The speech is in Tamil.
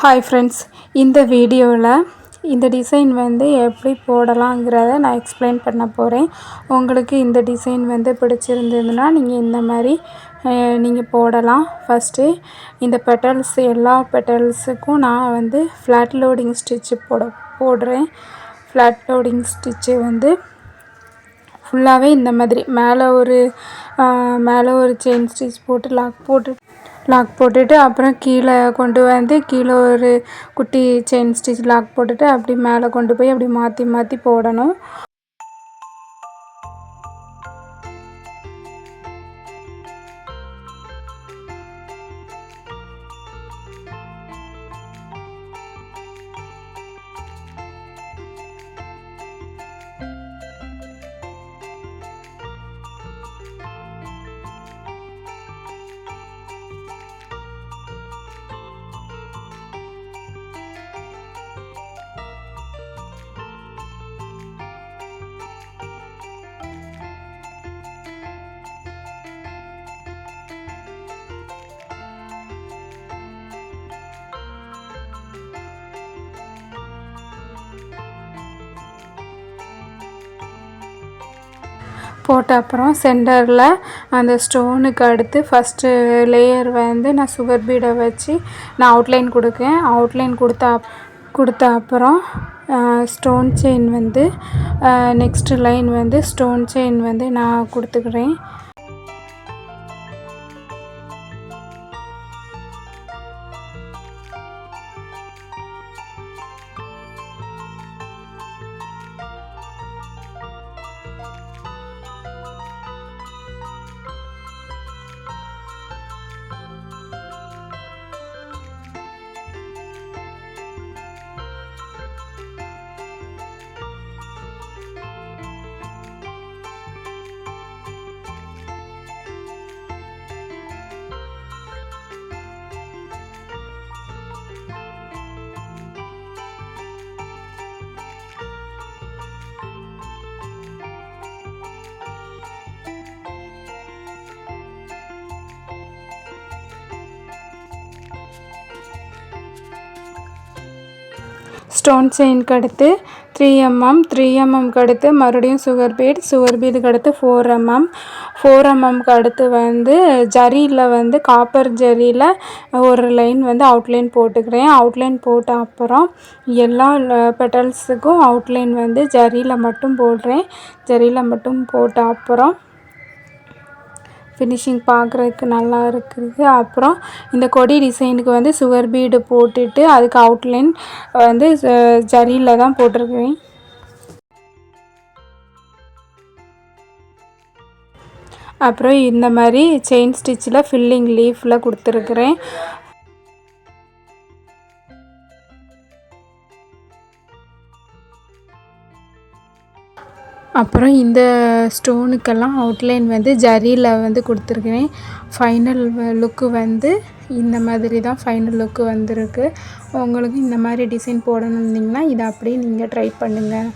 ஹாய் ஃப்ரெண்ட்ஸ், இந்த வீடியோவில் இந்த டிசைன் வந்து எப்படி போடலாங்கிறத நான் எக்ஸ்பிளைன் பண்ண போகிறேன். உங்களுக்கு இந்த டிசைன் வந்து பிடிச்சிருந்ததுன்னா நீங்கள் இந்த மாதிரி நீங்கள் போடலாம். ஃபஸ்ட்டு இந்த பெட்டல்ஸ் எல்லா பெட்டல்ஸுக்கும் நான் வந்து ஃப்ளாட் லோடிங் ஸ்டிச்சு போடுறேன். ஃப்ளாட் லோடிங் ஸ்டிச்சு வந்து ஃபுல்லாகவே இந்த மாதிரி மேலே ஒரு செயின் ஸ்டிச் போட்டு லாக் போட்டுட்டு அப்புறம் கீழே கொண்டு வந்து கீழே ஒரு குட்டி செயின் ஸ்டிச் லாக் போட்டுட்டு அப்படி மேலே கொண்டு போய் அப்படி மாற்றி மாற்றி போடணும். போட்ட அப்புறம் சென்டரில் அந்த ஸ்டோனுக்கு அடுத்து ஃபஸ்ட்டு லேயர் வந்து நான் சுகர் பீடை வச்சு நான் அவுட்லைன் கொடுத்த அப்புறம் ஸ்டோன் செயின் வந்து நெக்ஸ்ட்டு லைன் வந்து ஸ்டோன் செயின் வந்து நான் கொடுத்துக்கிறேன். ஸ்டோன் செயினுக்கு அடுத்து 3 mm அடுத்து மறுபடியும் சுகர் பீடுக்கு அடுத்து 4 mm அடுத்து வந்து ஜரியில் வந்து காப்பர் ஜரியில் ஒரு லைன் வந்து அவுட்லைன் போட்டுக்கிறேன். அவுட்லைன் போட்ட அப்புறம் எல்லா பெட்டல்ஸுக்கும் அவுட்லைன் வந்து ஜரியில் மட்டும் போடுறேன். ஜரியில் மட்டும் போட்ட அப்புறம் ஃபினிஷிங் பார்க்குறதுக்கு நல்லா இருக்குது. அப்புறம் இந்த கொடி டிசைனுக்கு வந்து சுகர் பீடு போட்டுட்டு அதுக்கு அவுட்லைன் வந்து ஜரியில் தான் போட்டிருக்கேன். அப்புறம் இந்த மாதிரி செயின் ஸ்டிச்சில் ஃபில்லிங் லீஃபில் கொடுத்துருக்குறேன். அப்புறம் இந்த ஸ்டோனுக்கெல்லாம் அவுட்லைன் வந்து ஜரியில் வந்து கொடுத்துருக்கிறேன். ஃபைனல் லுக்கு வந்து இந்த மாதிரி தான் ஃபைனல் லுக்கு வந்திருக்கு. உங்களுக்கு இந்த மாதிரி டிசைன் போடணும்னு இருந்தீங்கன்னா இதை அப்படியே நீங்கள் ட்ரை பண்ணுங்கள்.